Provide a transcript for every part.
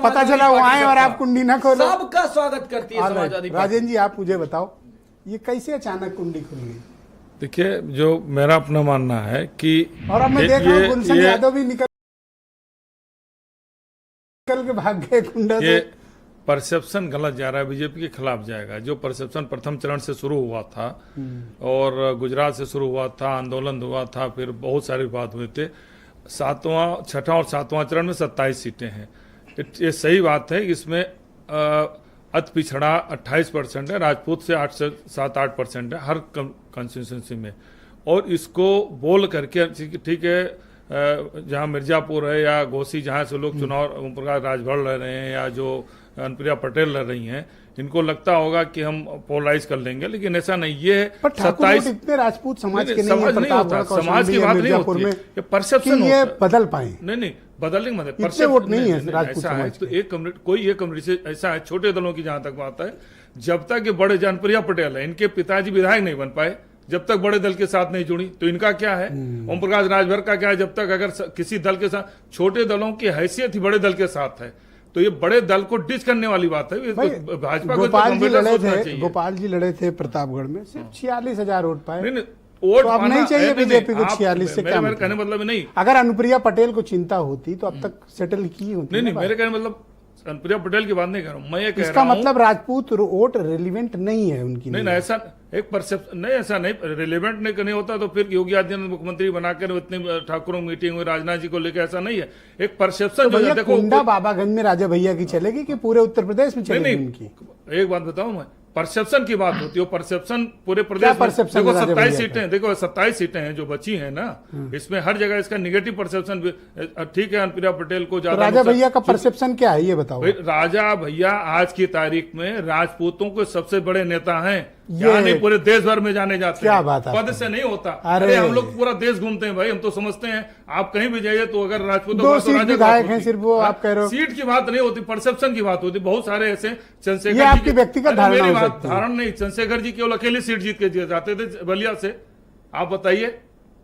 पता चला वो आए और आप कुंडी ना खोलो। सबका स्वागत करती है समाजवादी पार्टी। राजेंद्र जी, आप मुझे बताओ ये कैसे अचानक कुंडी खुल गई? देखिए, जो मेरा अपना मानना है कि और अब मैं देख रहा हूँ गुलशन यादव भी निकल के भाग गए कुंडा से। परसेप्शन गलत जा रहा है, बीजेपी के खिलाफ जाएगा। जो परसेप्शन प्रथम चरण से शुरू हुआ था और गुजरात से शुरू हुआ था, आंदोलन हुआ था, फिर बहुत सारे बात हुए थे। छठा और सातवां चरण में 27 सीटें हैं। ये सही बात है। इसमें अति पिछड़ा 28% है, राजपूत से 8 से 7-8% है हर कॉन्स्टिट्यूंसी में। और इसको बोल करके ठीक है, जहाँ मिर्जापुर है या घोसी, जहाँ से लोग चुनाव ओम प्रकाश राजभर लड़ रहे हैं या जो अनुप्रिया पटेल लड़ रही हैं, इनको लगता होगा कि हम पोलराइज कर लेंगे, लेकिन ऐसा नहीं। ये 27 इतने राजपूत समाज के नहीं होता, समाज की बात नहीं होती है, ये परसेप्शन ये बदल पाए। नहीं बदलने मतलब इतने वोट नहीं है राजपूत समाज तो एक कम्युनिटी, कोई एक कम्युनिटी से ऐसा है, छोटे दलों की जहां तक बात है, जब तक ये बड़े अनुप्रिया पटेल है, इनके पिताजी विधायक नहीं बन पाए, जब तक बड़े दल के साथ नहीं जुड़ी, तो इनका क्या है? ओम प्रकाश राजभर का क्या है? जब तक अगर किसी दल के साथ, छोटे दलों की हैसियत ही बड़े दल के साथ है, तो ये बड़े दल को डिच करने वाली बात है। भाजपा को गोपाल जी लड़े थे प्रतापगढ़ में, सिर्फ 46,000 वोट पाए। नहीं वोट तो अब नहीं चाहिए बीजेपी को 46 से क्या? मेरे कहने मतलब नहीं, अगर अनुप्रिया पटेल को चिंता होती तो अब तक सेटल की होती। नहीं मेरे कहने मतलब अनुप्रिया पटेल की बात नहीं कर रहा हूँ मैं, ये कह रहा हूँ इसका मतलब राजपूत वोट रिलेवेंट नहीं है उनकी। नहीं ऐसा एक परसेप्शन नहीं, ऐसा नहीं रिलेवेंट नहीं होता तो फिर योगी आदित्यनाथ मुख्यमंत्री बनाकर इतने ठाकुरों मीटिंग हुई राजनाथ जी को लेकर, ऐसा नहीं है। एक परसेप्शन तो देखो, कुंडा बाबागंज में राजा भैया की चलेगी कि पूरे उत्तर प्रदेश में चलेगी उनकी? एक बात बताऊं मैं, परसेप्शन की बात होती है, परसेप्शन पूरे प्रदेश में। देखो 27 सीटें, देखो 27 सीटें हैं जो बची हैं ना, इसमें हर जगह इसका निगेटिव परसेप्शन। ठीक है, अनुप्रिया पटेल को ज्यादा, राजा भैया का परसेप्शन क्या है ये बताओ? राजा भैया आज की तारीख में राजपूतों के सबसे बड़े नेता हैं, यहाँ नहीं पूरे देश भर में जाने जाते हैं। क्या बात है? पद से नहीं होता। अरे हम लोग पूरा देश घूमते हैं भाई, हम तो समझते हैं। आप कहीं भी जाइए तो अगर राजपूतों दो सीट विधायक हैं सिर्फ, वो आप कह रहे हो। सीट की बात नहीं होती, परसेप्शन की बात होती। बहुत सारे ऐसे, चंद्रशेखर ये आपकी व्यक्तिगत धारणा नहीं, चंद्रशेखर जी केवल अकेले सीट जीत के जाते थे बलिया से। आप बताइए,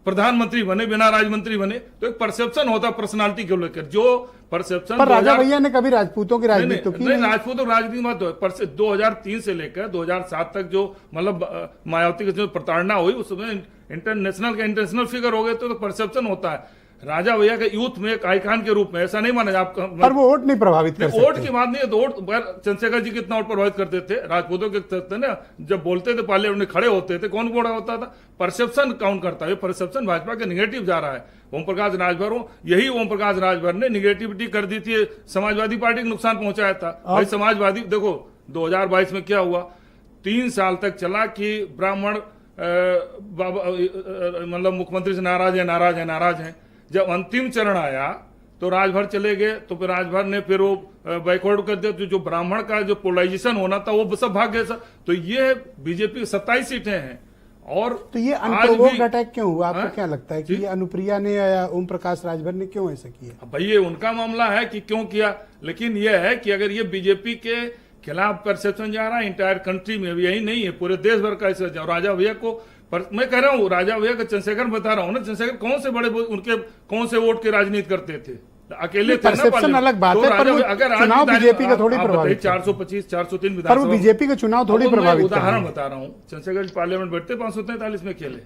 प्रधानमंत्री बने बिना राजमंत्री बने, तो एक परसेप्शन होता पर्सनालिटी को लेकर, जो परसेप्शन। पर राजा भैया ने कभी राजपूतों की राजनीति तो की नहीं। राजपूतों की राजनीति मत हो। 2003 से लेकर 2007 तक जो मतलब मायावती की जो प्रताड़ना हुई, उसमें इंटरनेशनल फिगर हो गए, तो परसेप्शन होता है। राजा भैया के यूथ में एक आइकॉन के रूप में ऐसा नहीं माना आप, पर वो वोट नहीं प्रभावित कर सकते। वोट की बात नहीं है, तो वोट चंद्रशेखर जी कितना वोट प्रभावित करते थे राजपूतों के ना, जब बोलते थे पहले उन्हें खड़े होते थे, कौन बोला होता था? परसेप्शन काउंट करता है। परसेप्शन भाजपा के निगेटिव जा रहा है। ओम प्रकाश राजभर यही ओम प्रकाश राजभर ने निगेटिविटी कर दी थी, समाजवादी पार्टी को नुकसान पहुंचाया था भाई। समाजवादी देखो 2022 में क्या हुआ, 3 साल तक चला कि ब्राह्मण मतलब मुख्यमंत्री से नाराज है। जब अंतिम चरण आया तो राजभर चले गए, तो फिर राजभर ने फिर वो बैकवर्ड कर दिया, तो जो ब्राह्मण का जो पोलराइजेशन होना था वो सब भाग गए। तो ये बीजेपी की 27 सीटें हैं। और तो ये अनप्रोवोक्ड अटैक क्यों हुआ? आपको क्या लगता है कि ये अनुप्रिया ने या ओम प्रकाश राजभर ने क्यों ऐसा किया? भाई ये उनका मामला है कि क्यों किया, लेकिन ये है कि अगर ये बीजेपी के खिलाफ परसेप्शन जा रहा है इंटायर कंट्री में, यही नहीं है पूरे देश भर का ऐसा। राजा भैया को मैं कह रहा हूँ, राजा भैया का चंद्रशेखर बता रहा हूँ ना, चंद्रशेखर कौन से बड़े उनके कौन से वोट की राजनीति करते थे? अकेले थे ना। परसेप्शन अलग बात है, पर अगर चुनाव बीजेपी का थोड़ी प्रभावित, 425-403 विधानसभा, पर बीजेपी का चुनाव थोड़ी प्रभावित। उदाहरण बता रहा हूँ, चंद्रशेखर पार्लियामेंट बैठते 543 में अकेले,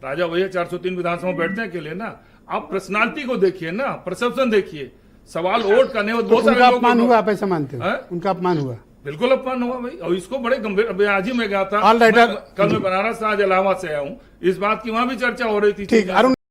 राजा भैया 403 विधानसभा बैठते हैं अकेले ना। आप पर्सनालिटी को देखिए ना, परसेप्शन देखिए, सवाल वोट का नहीं। उनका अपमान हुआ, आप ऐसा मानते हो? उनका अपमान हुआ, बिल्कुल अपमान हुआ भाई। और इसको बड़े गंभीर, आज ही मैं गया था, कल मैं बनारस था, आज इलाहाबाद से आया हूँ, इस बात की वहां भी चर्चा हो रही थी।